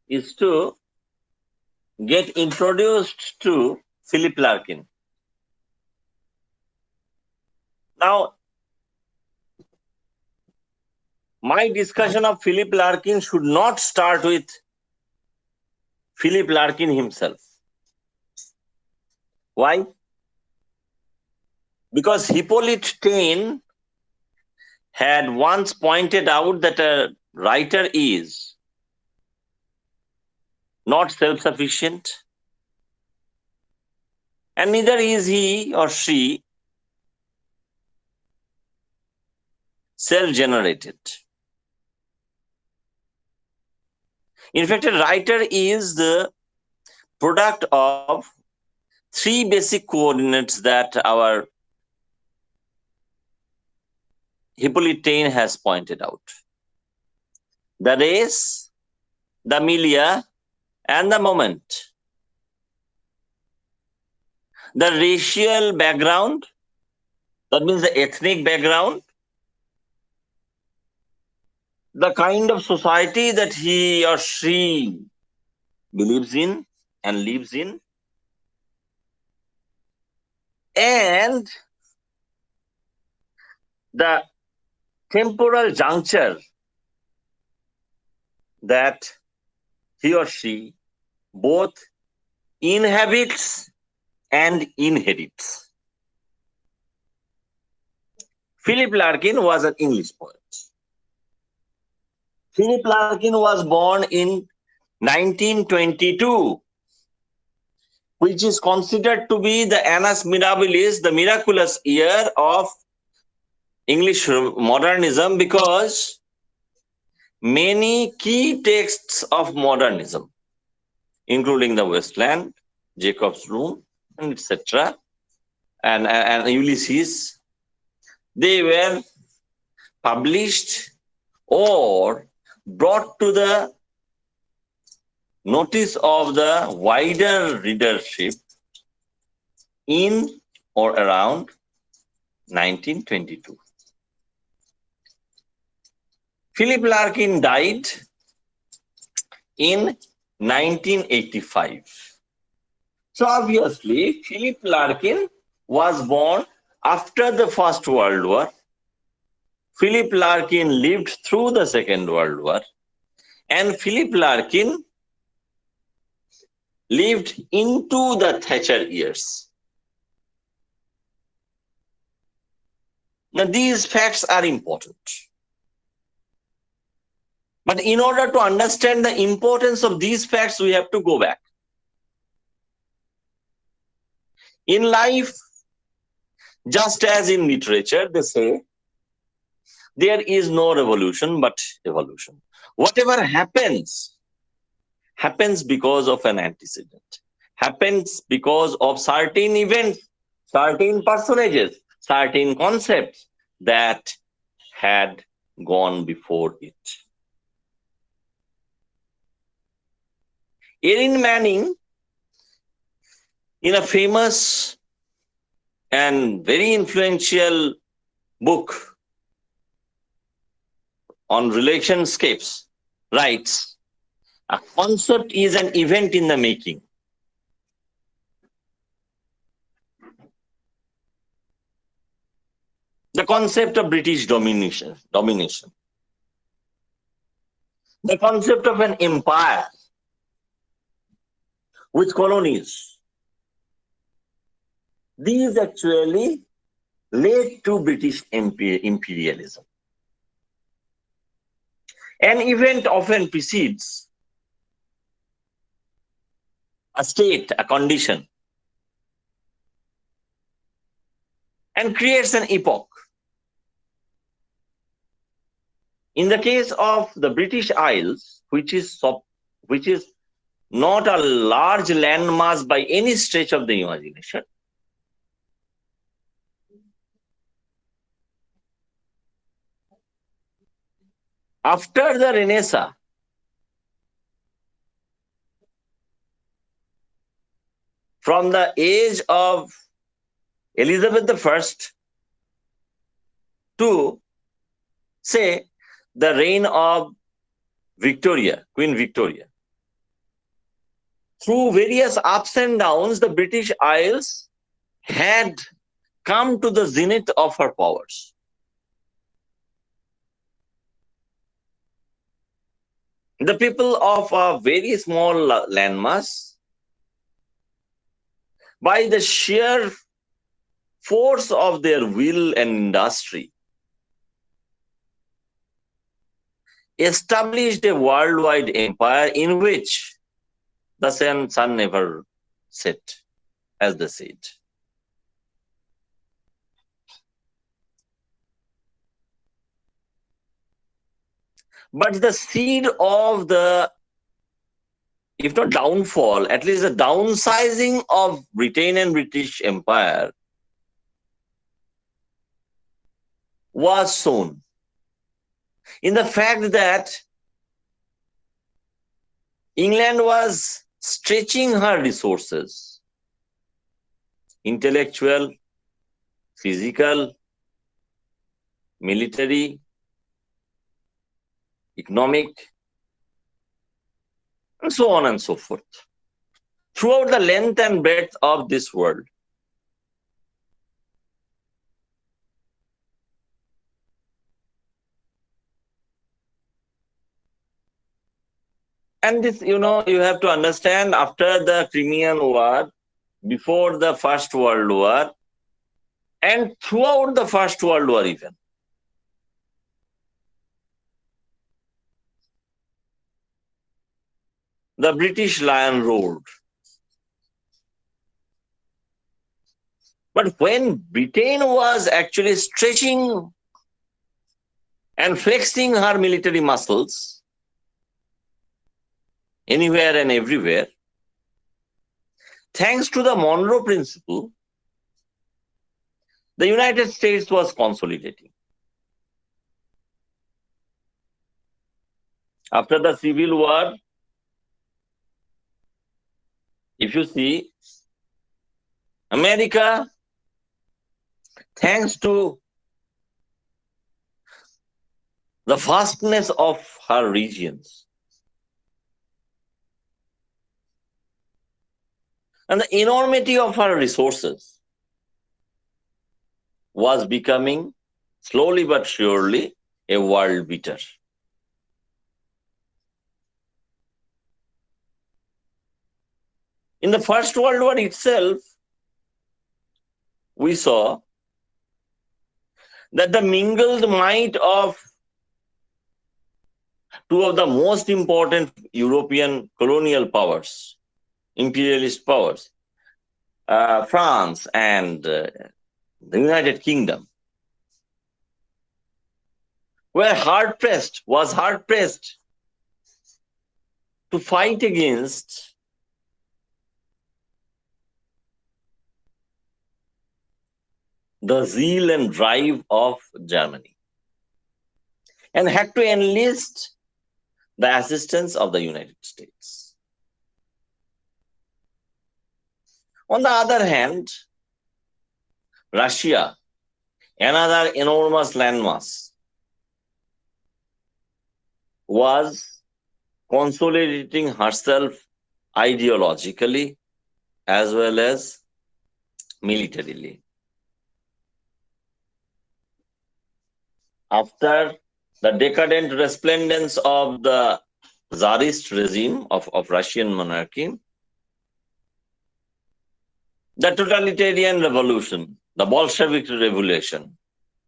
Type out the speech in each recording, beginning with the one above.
is to get introduced to Philip Larkin. Now, my discussion of Philip Larkin should not start with Philip Larkin himself. Why? Because Hippolyte Taine had once pointed out that a writer is not self-sufficient, and neither is he or she self-generated. In fact, a writer is the product of three basic coordinates that our Hippolyte Taine has pointed out: the race, the milieu, and the moment. The racial background, that means the ethnic background, the kind of society that he or she believes in and lives in, and the temporal juncture that he or she both inhabits and inherits. Philip Larkin was an English poet. Philip Larkin was born in 1922, which is considered to be the annus mirabilis, the miraculous year of English modernism, because many key texts of modernism, including the Westland, Jacob's Room, etc., and Ulysses, they were published or brought to the notice of the wider readership in or around 1922. Philip Larkin died in 1985. So obviously, Philip Larkin was born after the First World War. Philip Larkin lived through the Second World War, and Philip Larkin lived into the Thatcher years. Now, these facts are important. But in order to understand the importance of these facts, we have to go back. In life, just as in literature, they say, there is no revolution but evolution. Whatever happens, happens because of an antecedent, happens because of certain events, certain personages, certain concepts that had gone before it. Erin Manning, in a famous and very influential book on relationships, writes, a concept is an event in the making. The concept of British domination, the concept of an empire with colonies, these actually led to British imperialism. An event often precedes a state, a condition, and creates an epoch. In the case of the British Isles, which is not a large landmass by any stretch of the imagination, after the Renaissance, from the age of Elizabeth I to, say, the reign of Victoria, Queen Victoria, Through various ups and downs, the British Isles had come to the zenith of her powers. The people of a very small landmass, by the sheer force of their will and industry, established a worldwide empire in which the sun never set, as they said. But the seed of the, if not downfall, at least the downsizing of Britain and British Empire was sown in the fact that England was stretching her resources, intellectual, physical, military, economic, and so on and so forth, throughout the length and breadth of this world. And this, you have to understand, after the Crimean War, before the First World War, and throughout the First World War even, the British lion roared. But when Britain was actually stretching and flexing her military muscles anywhere and everywhere, thanks to the Monroe Principle, the United States was consolidating. After the Civil War, if you see, America, thanks to the vastness of her regions and the enormity of her resources, was becoming slowly but surely a world beater. In the First World War itself, we saw that the mingled might of two of the most important European colonial powers, imperialist powers, France and the United Kingdom, was hard pressed to fight against the zeal and drive of Germany, and had to enlist the assistance of the United States. On the other hand, Russia, another enormous landmass, was consolidating herself ideologically as well as militarily. After the decadent resplendence of the Tsarist regime of Russian monarchy, the totalitarian revolution, the Bolshevik revolution,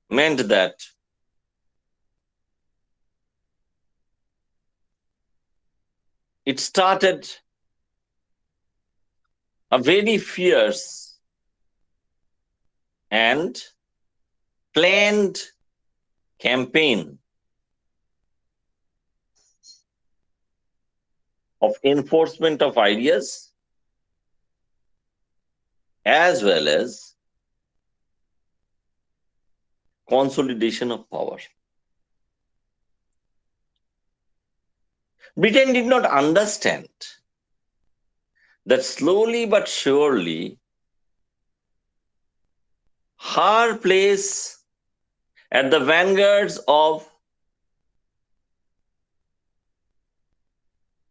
meant that it started a very fierce and planned campaign of enforcement of ideas as well as consolidation of power. Britain did not understand that slowly but surely her place at the vanguards of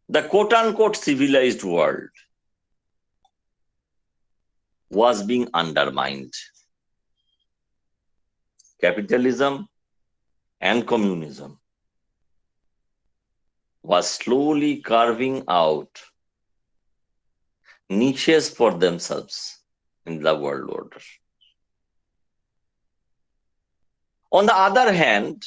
the quote-unquote civilized world was being undermined. Capitalism and communism was slowly carving out niches for themselves in the world order. On the other hand,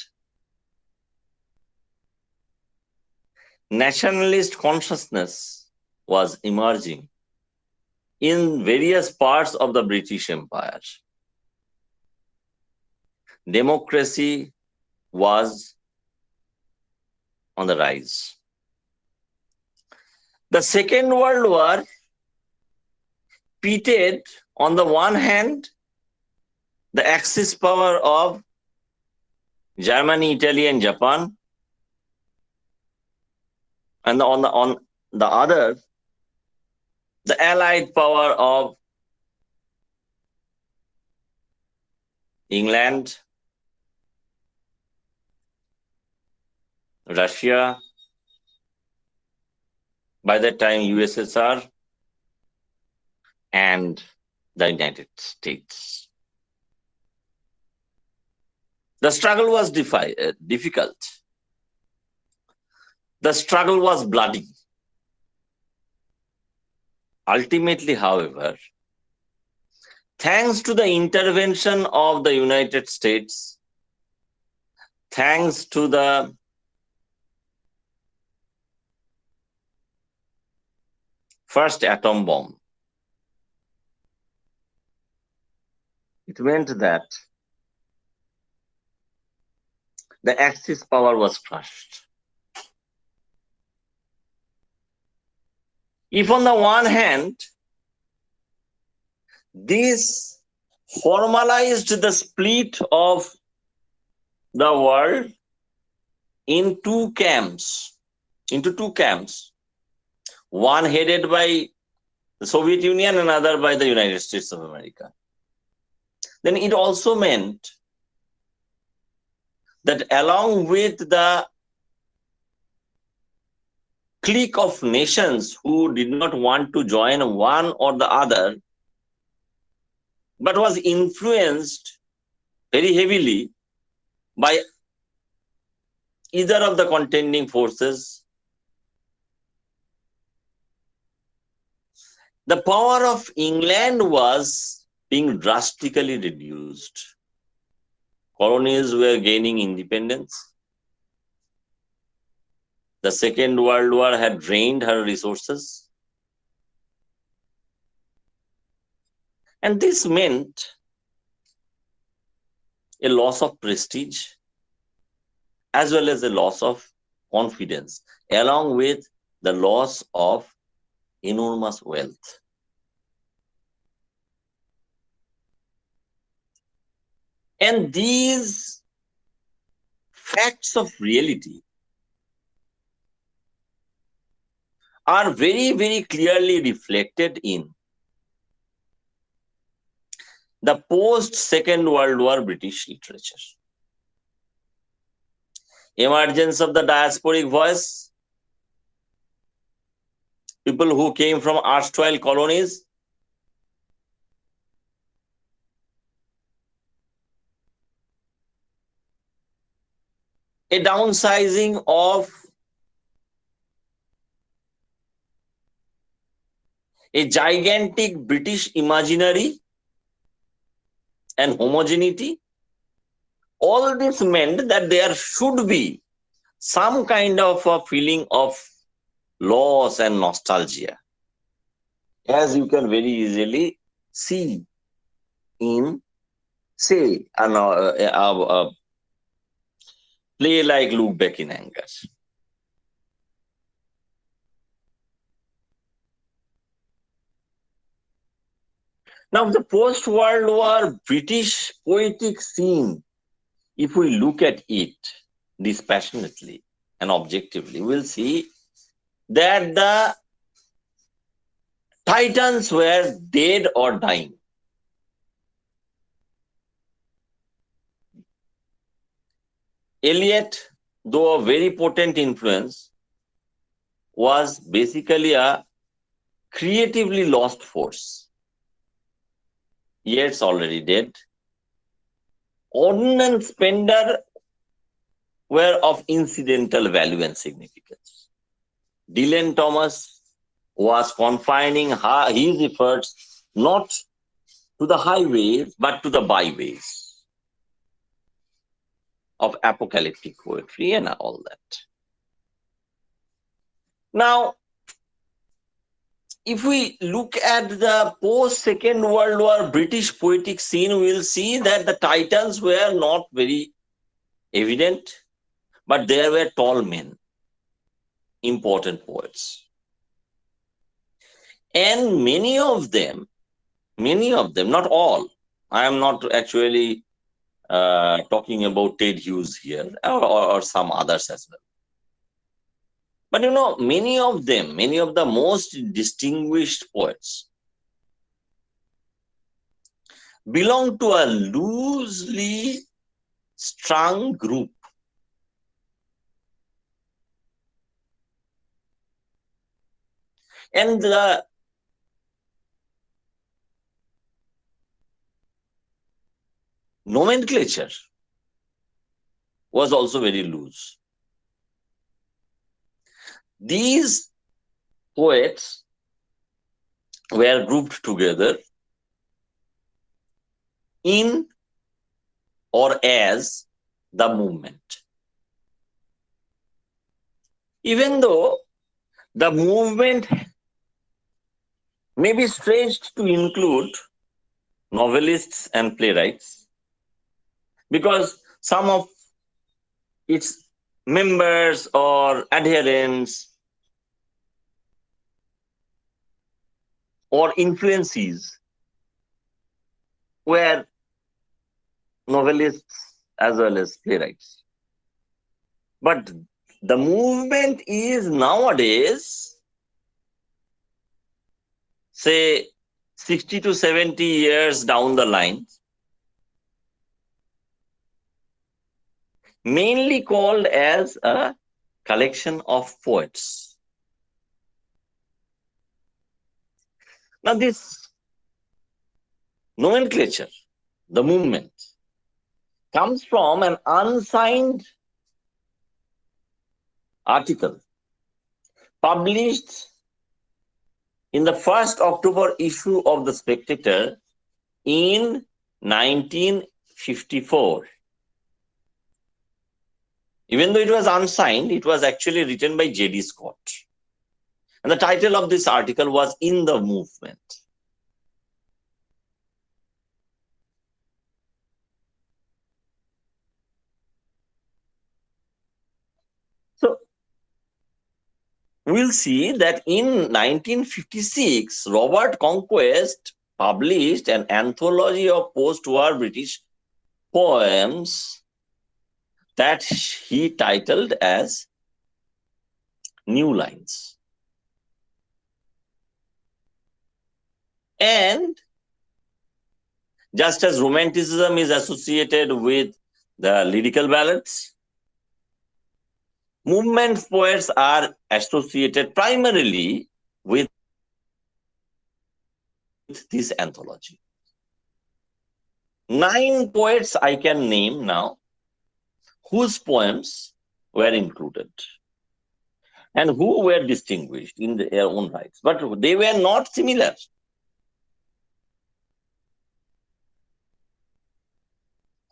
nationalist consciousness was emerging in various parts of the British Empire. Democracy was on the rise. The Second World War pitted, on the one hand, the Axis power of Germany, Italy, and Japan, and on the other, the Allied power of England, Russia, by that time USSR, and the United States. The struggle was difficult. The struggle was bloody. Ultimately, however, thanks to the intervention of the United States, thanks to the first atom bomb, it meant that the Axis power was crushed. If on the one hand, this formalized the split of the world into two camps, one headed by the Soviet Union, another by the United States of America. Then it also meant that along with the clique of nations who did not want to join one or the other, but was influenced very heavily by either of the contending forces, the power of England was being drastically reduced. Colonies were gaining independence. The Second World War had drained her resources. And this meant a loss of prestige as well as a loss of confidence, along with the loss of enormous wealth. And these facts of reality are very, very clearly reflected in the post-Second World War British literature. Emergence of the diasporic voice, people who came from erstwhile colonies, a downsizing of a gigantic British imaginary and homogeneity. All this meant that there should be some kind of a feeling of loss and nostalgia, as you can very easily see in, say, a play like Look Back in Anger. Now, the post-World War British poetic scene, if we look at it dispassionately and objectively, we'll see that the titans were dead or dying. Eliot, though a very potent influence, was basically a creatively lost force. Yeats already dead. Ordnance Pender were of incidental value and significance. Dylan Thomas was confining his efforts not to the highways but to the byways of apocalyptic poetry and all that. Now, if we look at the post-Second World War British poetic scene, we will see that the titans were not very evident, but there were tall men, important poets. And many of them, not all, I am not actually talking about Ted Hughes here or some others as well. But many of them, many of the most distinguished poets belong to a loosely strung group. And the nomenclature was also very loose. These poets were grouped together in or as the movement. Even though the movement may be stretched to include novelists and playwrights, because some of its members or adherents or influences were novelists as well as playwrights. But the movement is nowadays, say, 60 to 70 years down the line, mainly called as a collection of poets. Now, this nomenclature, the movement, comes from an unsigned article published in the first October issue of The Spectator in 1954. Even though it was unsigned, it was actually written by J.D. Scott. And the title of this article was In the Movement. So, we'll see that in 1956, Robert Conquest published an anthology of post-war British poems that he titled as New Lines. And just as Romanticism is associated with the lyrical ballads, movement poets are associated primarily with this anthology. 9 poets I can name now whose poems were included and who were distinguished in their own rights, but they were not similar.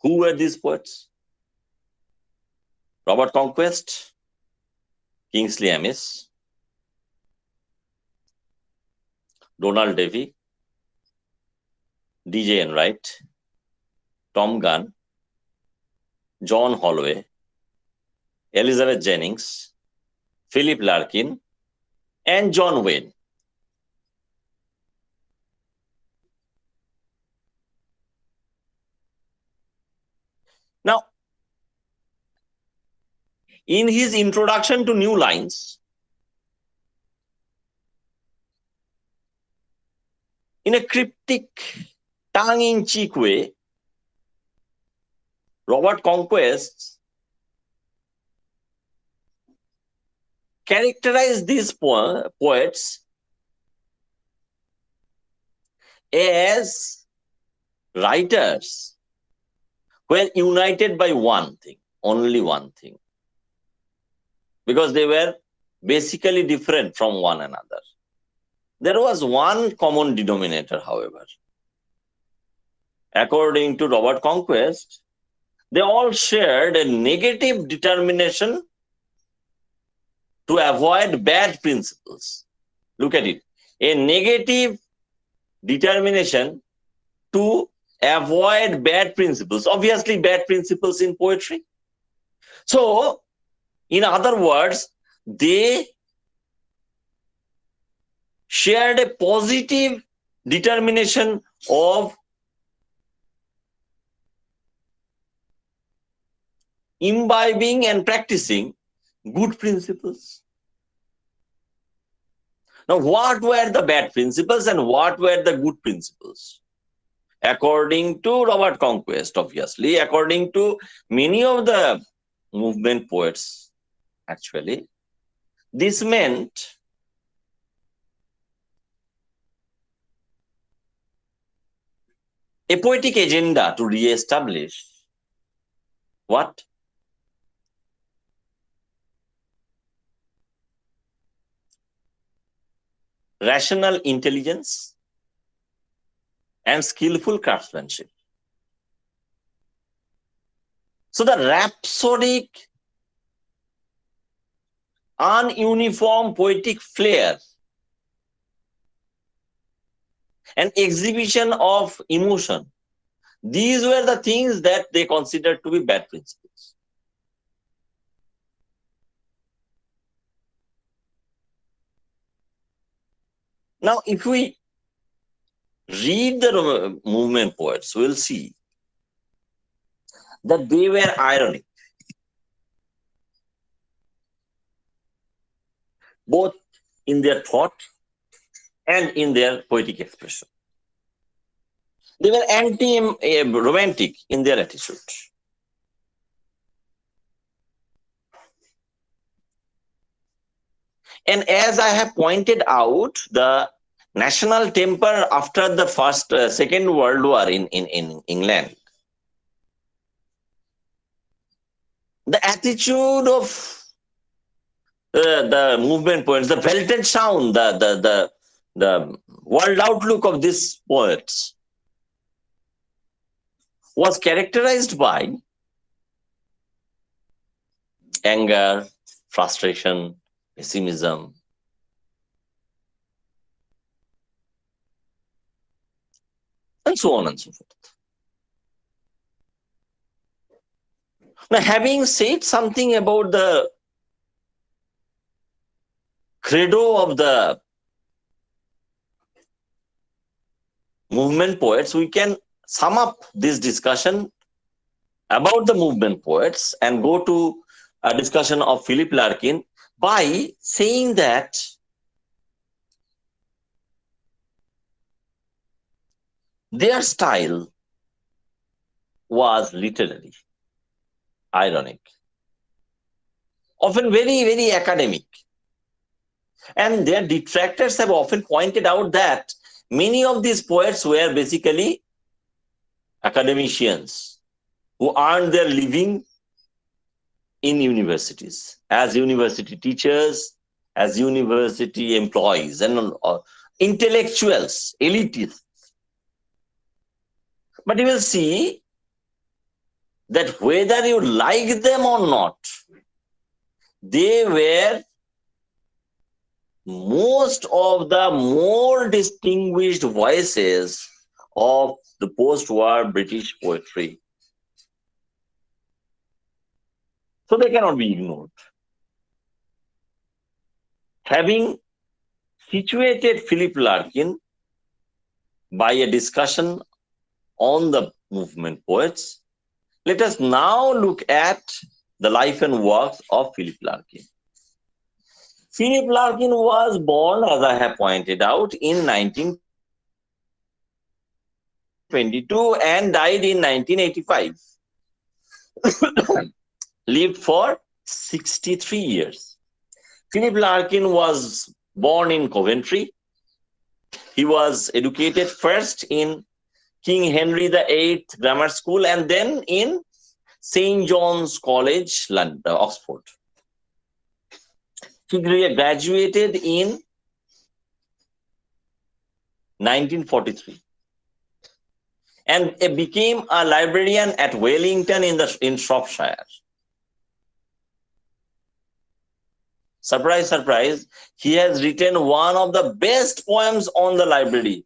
Who were these poets? Robert Conquest, Kingsley Amis, Donald Davy, D.J. Enright, Tom Gunn, John Holloway, Elizabeth Jennings, Philip Larkin, and John Wayne. Now, in his introduction to New Lines, in a cryptic, tongue-in-cheek way, Robert Conquest characterized these poets as writers were united by one thing, only one thing, because they were basically different from one another. There was one common denominator, however. According to Robert Conquest, they all shared a negative determination to avoid bad principles. Look at it. A negative determination to avoid bad principles. Obviously, bad principles in poetry. So, in other words, they shared a positive determination of imbibing and practicing good principles. Now, what were the bad principles and what were the good principles? According to Robert Conquest, obviously, according to many of the movement poets, actually, this meant a poetic agenda to re-establish what? Rational intelligence and skillful craftsmanship. So the rhapsodic, ununiform poetic flair and exhibition of emotion, these were the things that they considered to be bad principles. Now, if we read the movement poets, we'll see that they were ironic, both in their thought and in their poetic expression. They were anti-romantic in their attitude. And as I have pointed out, the national temper after the Second World War in England, the attitude of the movement poets, the Weltanschauung, the world outlook of these poets was characterized by anger, frustration, pessimism. And so on and so forth. Now, having said something about the credo of the movement poets, we can sum up this discussion about the movement poets and go to a discussion of Philip Larkin by saying that their style was literary, ironic, often very, very academic. And their detractors have often pointed out that many of these poets were basically academicians who earned their living in universities, as university teachers, as university employees, and intellectuals, elitists. But you will see that whether you like them or not, they were most of the more distinguished voices of the post-war British poetry. So they cannot be ignored. Having situated Philip Larkin by a discussion on the movement poets, let us now look at the life and works of Philip Larkin. Philip Larkin was born, as I have pointed out, in 1922 and died in 1985. Lived for 63 years. Philip Larkin was born in Coventry. He was educated first in King Henry VIII Grammar School, and then in St. John's College, London, Oxford. He graduated in 1943 and became a librarian at Wellington in Shropshire. Surprise, surprise, he has written one of the best poems on the library.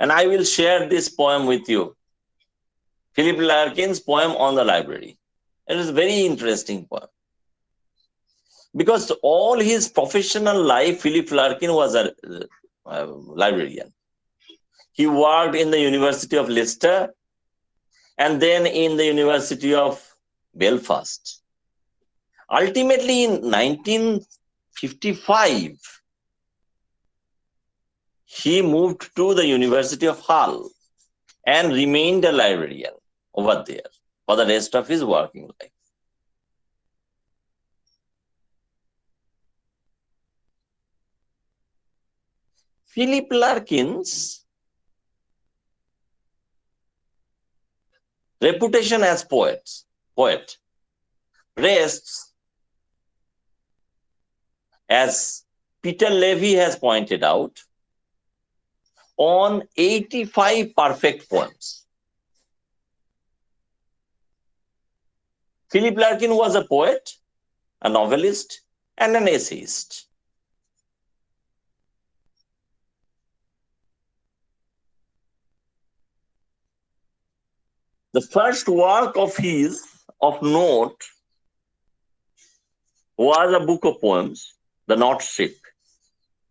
And I will share this poem with you. Philip Larkin's poem on the library. It is a very interesting poem. Because all his professional life, Philip Larkin was a librarian. He worked in the University of Leicester and then in the University of Belfast. Ultimately, in 1955, he moved to the University of Hull and remained a librarian over there for the rest of his working life. Philip Larkin's reputation as poet rests, as Peter Levy has pointed out, on 85 perfect poems. Philip Larkin was a poet, a novelist, and an essayist. The first work of his of note was a book of poems, The North Ship,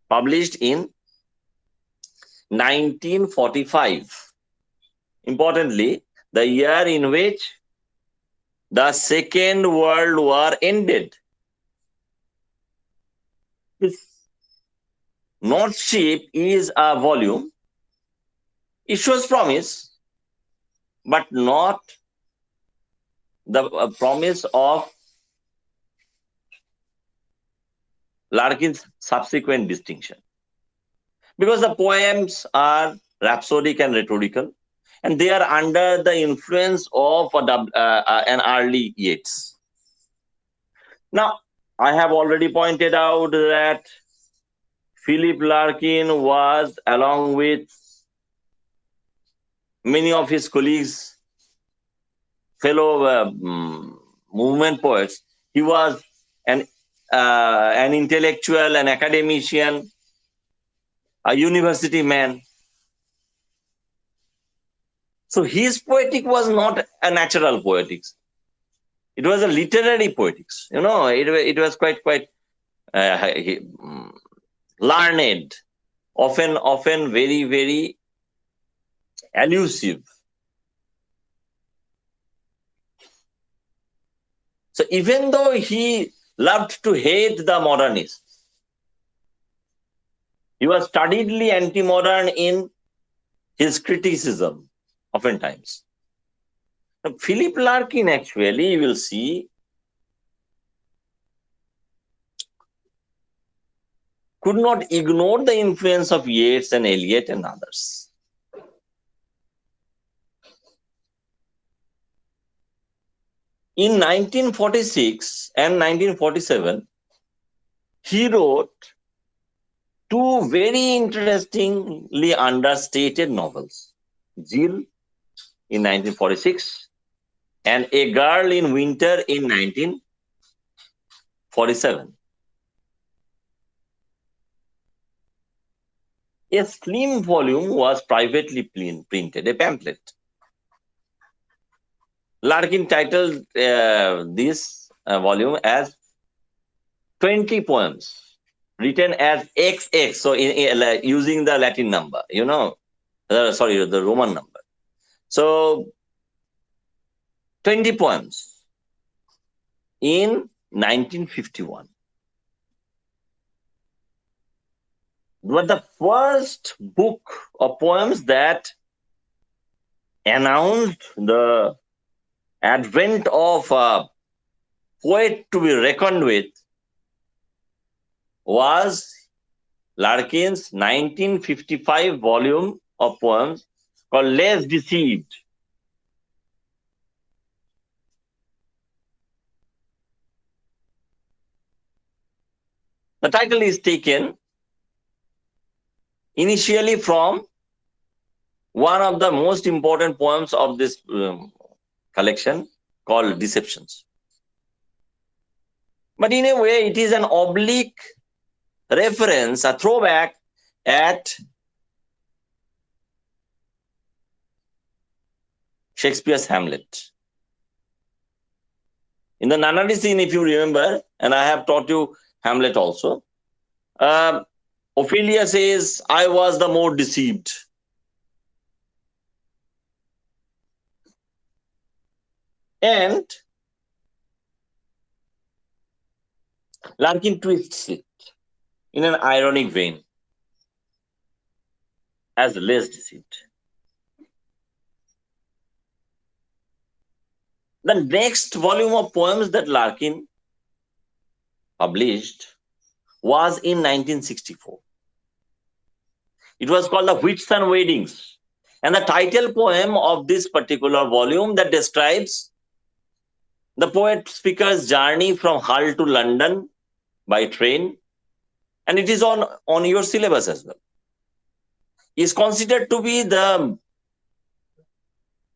published in 1945. Importantly, the year in which the Second World War ended. This North Ship is a volume. It shows promise, but not the promise of Larkin's subsequent distinction. Because the poems are rhapsodic and rhetorical, and they are under the influence of an early Yeats. Now, I have already pointed out that Philip Larkin was, along with many of his colleagues, fellow movement poets, he was an intellectual, an academician, a university man. So his poetic was not a natural poetics. It was a literary poetics. You know, it was quite learned, often very, very elusive. So even though he loved to hate the modernists, he was studiedly anti-modern in his criticism, oftentimes. Now, Philip Larkin, actually, you will see, could not ignore the influence of Yeats and Eliot and others. In 1946 and 1947, he wrote two very interestingly understated novels, Jill in 1946 and A Girl in Winter in 1947. A slim volume was privately printed, a pamphlet. Larkin titled this volume as 20 poems written as XX, so using the Latin number, you know, sorry, the Roman number. So 20 poems in 1951. But the first book of poems that announced the advent of a poet to be reckoned with was Larkin's 1955 volume of poems, called Less Deceived. The title is taken initially from one of the most important poems of this collection called Deceptions. But in a way, it is an oblique reference, a throwback at Shakespeare's Hamlet. In the Nunnery scene, if you remember, and I have taught you Hamlet also, uh, Ophelia says, I was the more deceived. And Larkin twists it in an ironic vein as less deceived. The next volume of poems that Larkin published was in 1964. It was called The Whitsun Weddings. And the title poem of this particular volume that describes the poet speaker's journey from Hull to London by train, and it is on your syllabus as well, is considered to be the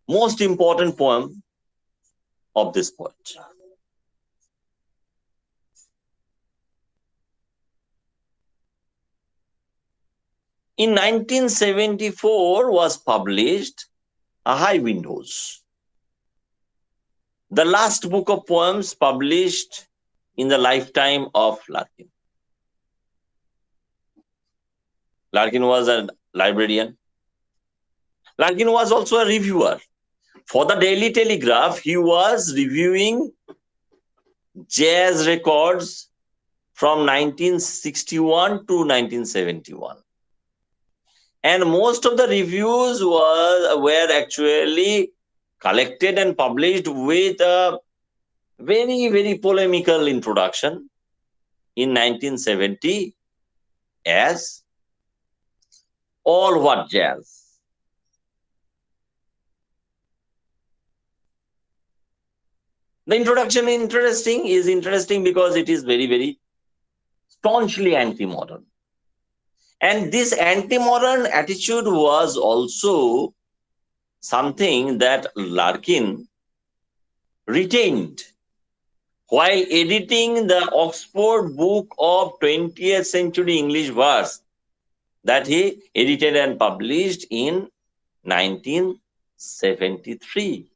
most important poem of this poet. In 1974 was published A High Windows, the last book of poems published in the lifetime of Larkin. Larkin was a librarian. Larkin was also a reviewer. For the Daily Telegraph, he was reviewing jazz records from 1961 to 1971. And most of the reviews were actually collected and published with a very, very polemical introduction in 1970 as All What Jazz. The introduction is interesting because it is very, very staunchly anti-modern. And this anti-modern attitude was also something that Larkin retained while editing the Oxford Book of 20th Century English Verse that he edited and published in 1973.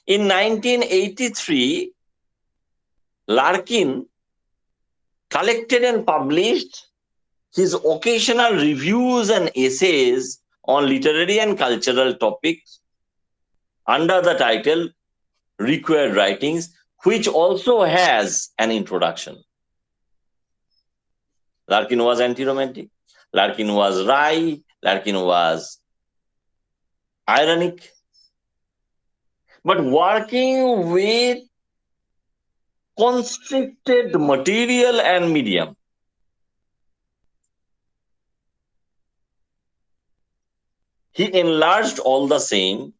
In 1983, Larkin collected and published his occasional reviews and essays on literary and cultural topics under the title Required Writings, which also has an introduction. Larkin was anti-romantic. Larkin was wry. Larkin was ironic. But working with constricted material and medium, he enlarged all the same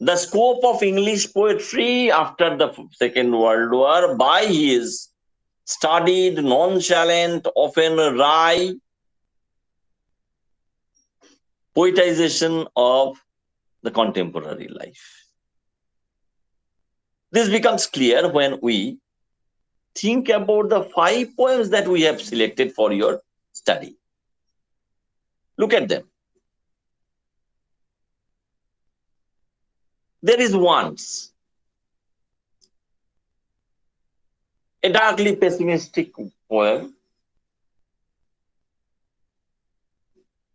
the scope of English poetry after the Second World War by his studied, nonchalant, often wry poetization of the contemporary life. This becomes clear when we think about the 5 poems that we have selected for your study. Look at them. There is Once, a darkly pessimistic poem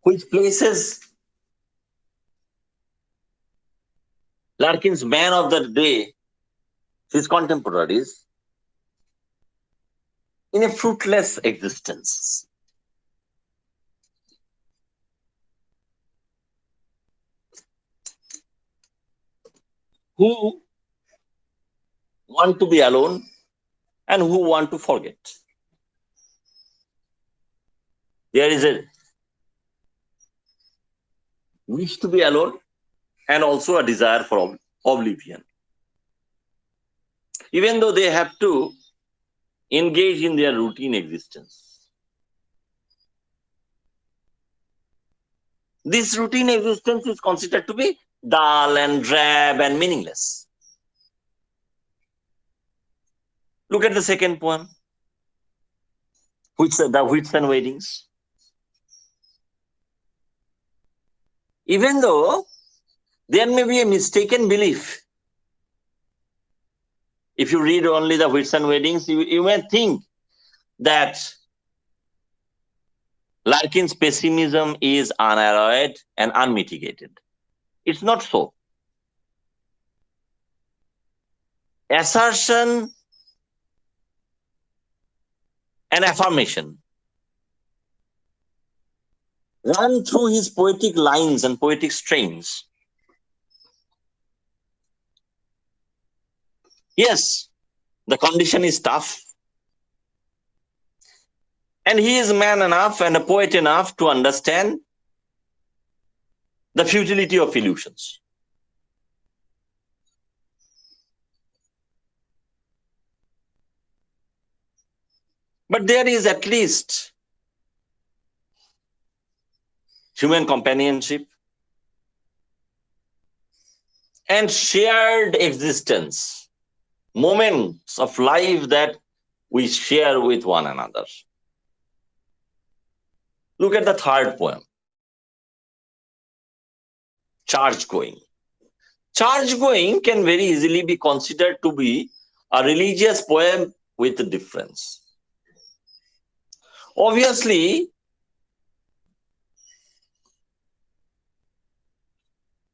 which places Larkin's man of the day, his contemporaries, in a fruitless existence. Who want to be alone and who want to forget. There is a wish to be alone, and also a desire for oblivion. Even though they have to engage in their routine existence. This routine existence is considered to be dull and drab and meaningless. Look at the second poem, the Whitsun Weddings. Even though there may be a mistaken belief, if you read only the Whitsun Weddings, you may think that Larkin's pessimism is unalloyed and unmitigated. It's not so. Assertion and affirmation run through his poetic lines and poetic strains. Yes, the condition is tough. And he is man enough and a poet enough to understand the futility of illusions. But there is at least human companionship and shared existence, moments of life that we share with one another. Look at the third poem, Charge Going. Charge Going can very easily be considered to be a religious poem with a difference. Obviously,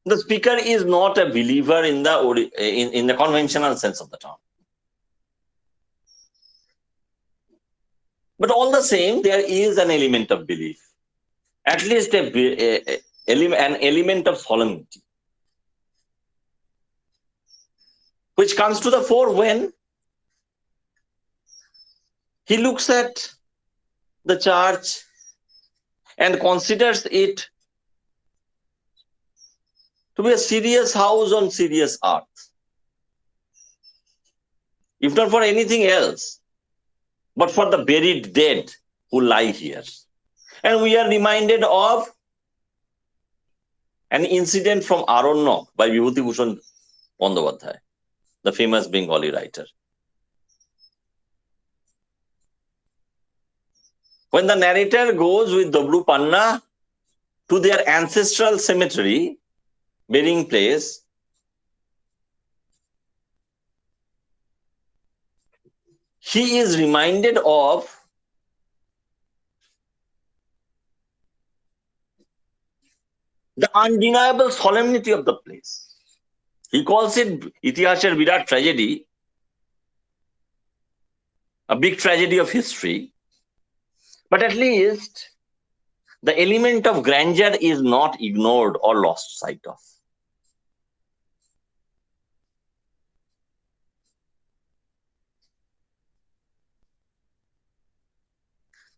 the speaker is not a believer in the conventional sense of the term. But all the same, there is an element of belief, at least an element of solemnity, which comes to the fore when he looks at the church and considers it to be a serious house on serious earth. If not for anything else, but for the buried dead who lie here. And we are reminded of an incident from Aranyak by Vibhutibhushan Bandyopadhyay, the famous Bengali writer. When the narrator goes with Dobru Panna to their ancestral cemetery, burying place, he is reminded of the undeniable solemnity of the place. He calls it Itihasher Virat tragedy, a big tragedy of history. But at least the element of grandeur is not ignored or lost sight of.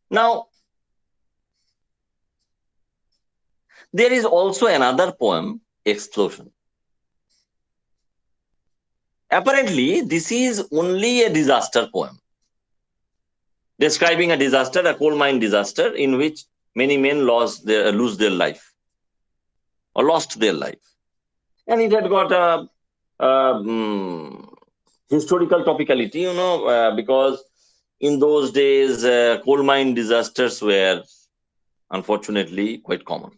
Now, there is also another poem, Explosion. Apparently, this is only a disaster poem, describing a disaster, a coal mine disaster, in which many men lose their life or lost their life. And it had got a historical topicality, because in those days, coal mine disasters were unfortunately quite common.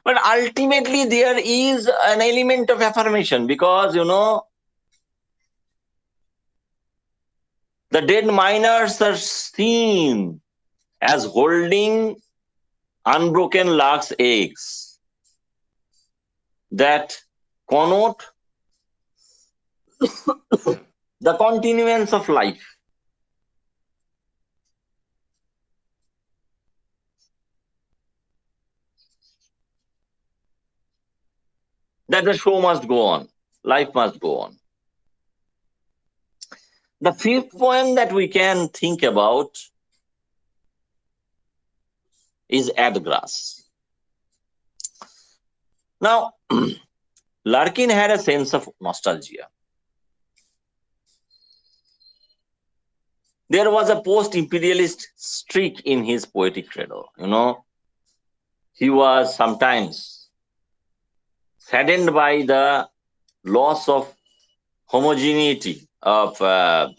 But ultimately, there is an element of affirmation because, the dead miners are seen as holding unbroken lark's eggs that connote the continuance of life. That the show must go on, life must go on. The fifth poem that we can think about is Adgrass. Now, Larkin had a sense of nostalgia. There was a post-imperialist streak in his poetic credo. He was sometimes saddened by the loss of homogeneity of the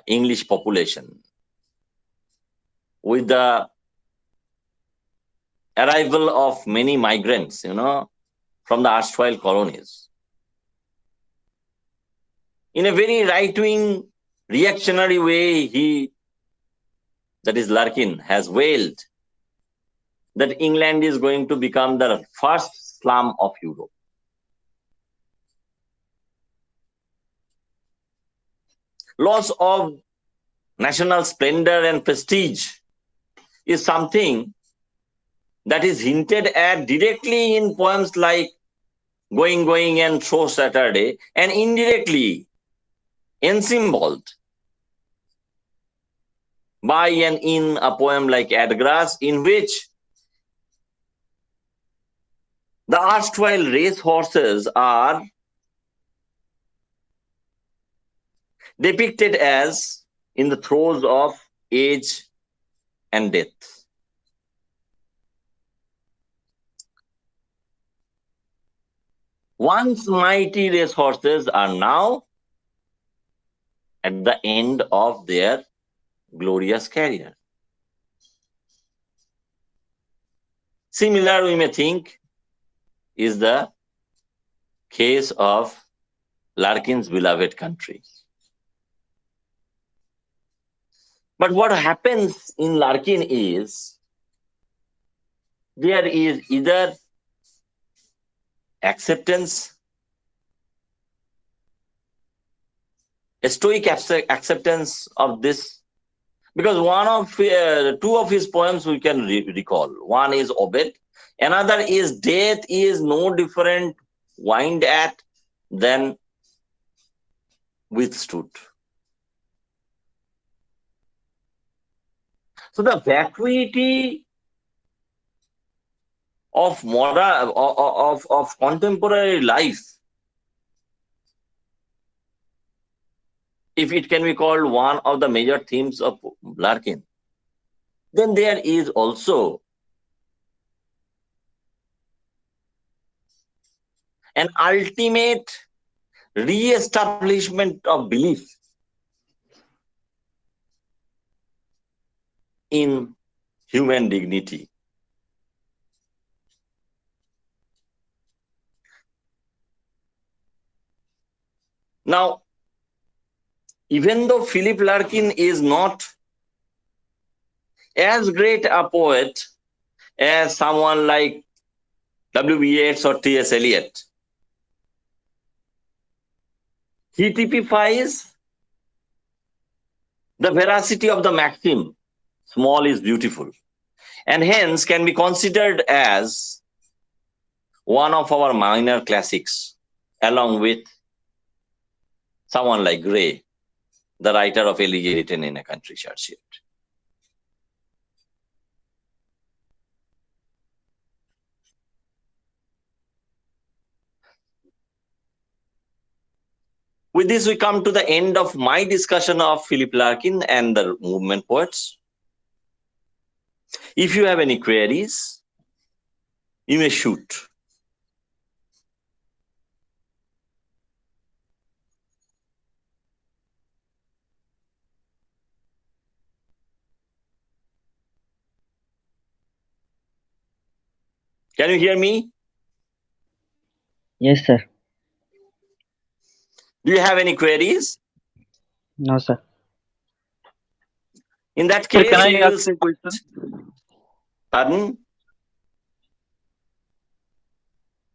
English population with the arrival of many migrants, from the erstwhile colonies. In a very right-wing, reactionary way, that is Larkin, has wailed that England is going to become the first slum of Europe. Loss of national splendor and prestige is something that is hinted at directly in poems like Going, Going and So Saturday, and indirectly ensymboled by and in a poem like Adgrass, in which the erstwhile race horses are depicted as in the throes of age and death. Once mighty race horses are now at the end of their glorious career. Similar, we may think, is the case of Larkin's beloved country. But what happens in Larkin is there is either acceptance, a stoic acceptance of this, because two of his poems we can recall. One is Obed, another is Death is no different wind at than withstood. So the vacuity of of contemporary life, if it can be called one of the major themes of Larkin, then there is also an ultimate re-establishment of belief in human dignity. Now, even though Philip Larkin is not as great a poet as someone like W.B. Yeats or T.S. Eliot, he typifies the veracity of the maxim, small is beautiful, and hence can be considered as one of our minor classics, along with someone like Gray, the writer of Elegy Written in a Country Churchyard. With this, we come to the end of my discussion of Philip Larkin and the movement poets. If you have any queries, you may shoot. Can you hear me? Yes, sir. Do you have any queries? No, sir. In that Sir, can case, I we will ask a question? pardon.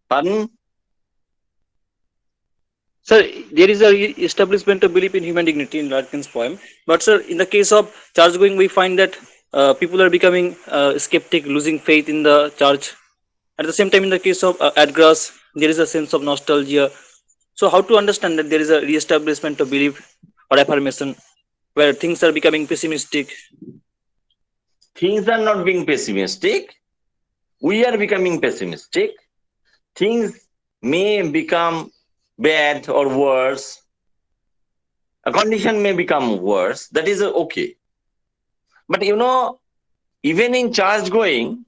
Pardon? Sir, there is a establishment of belief in human dignity in Larkin's poem. But sir, in the case of church going, we find that people are becoming skeptic, losing faith in the church. At the same time, in the case of Adgrass, there is a sense of nostalgia. So, how to understand that there is a re-establishment of belief or affirmation where things are becoming pessimistic? Things are not being pessimistic. we are becoming pessimistic. Things may become bad or worse. A condition may become worse. That is okay. But even in church going,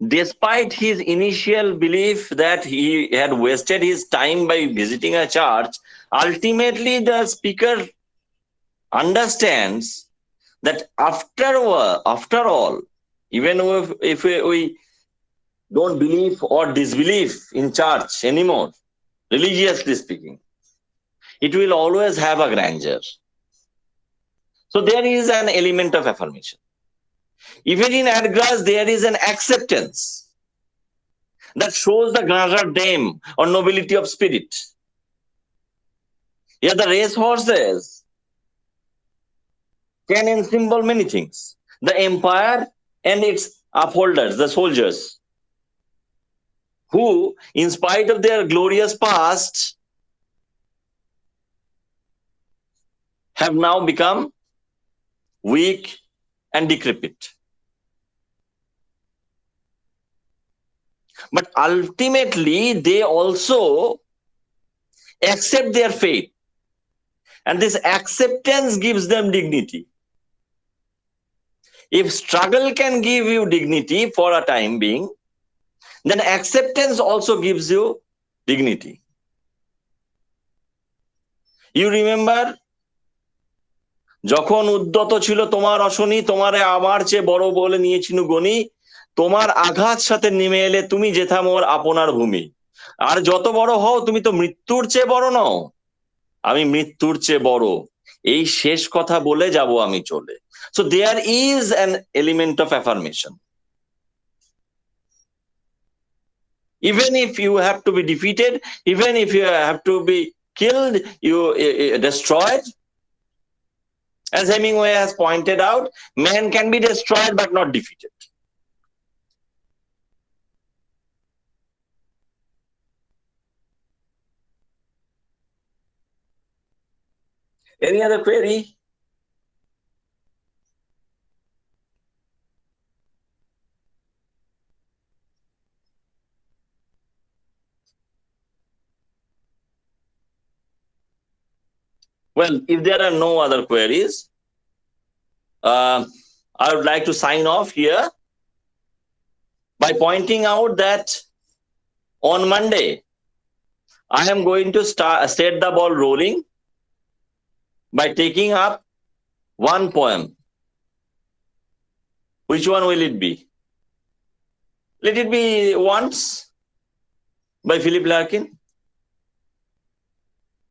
despite his initial belief that he had wasted his time by visiting a church, ultimately the speaker understands that after all, even if we don't believe or disbelieve in church anymore, religiously speaking, it will always have a grandeur. So there is an element of affirmation. Even in Adgras, there is an acceptance that shows the grandeur dame or nobility of spirit. Here, the race horses can symbol many things. The empire and its upholders, the soldiers, who, in spite of their glorious past, have now become weak and decrepit. But ultimately, they also accept their fate. And this acceptance gives them dignity. If struggle can give you dignity for a time being, then acceptance also gives you dignity. You remember, যখন উদ্যত ছিল তোমার অশনি, তোমারে আমার চেয়ে বড় বলে নিয়েছিনু গনি, তোমার আঘাত সাথে নেমে এলে তুমি যেথা মোর আপনার ভূমি। আর যত বড় হও তুমি তো মৃত্যুর চেয়ে বড় নও, আমি মৃত্যুর চেয়ে বড়, এই শেষ কথা বলে যাব আমি চলে। So there is an element of affirmation. Even if you have to be defeated, even if you have to be killed, you destroyed, as Hemingway has pointed out, man can be destroyed but not defeated. Any other query? Well, if there are no other queries, I would like to sign off here by pointing out that on Monday, I am going to set the ball rolling by taking up one poem. Which one will it be? Let it be Once by Philip Larkin.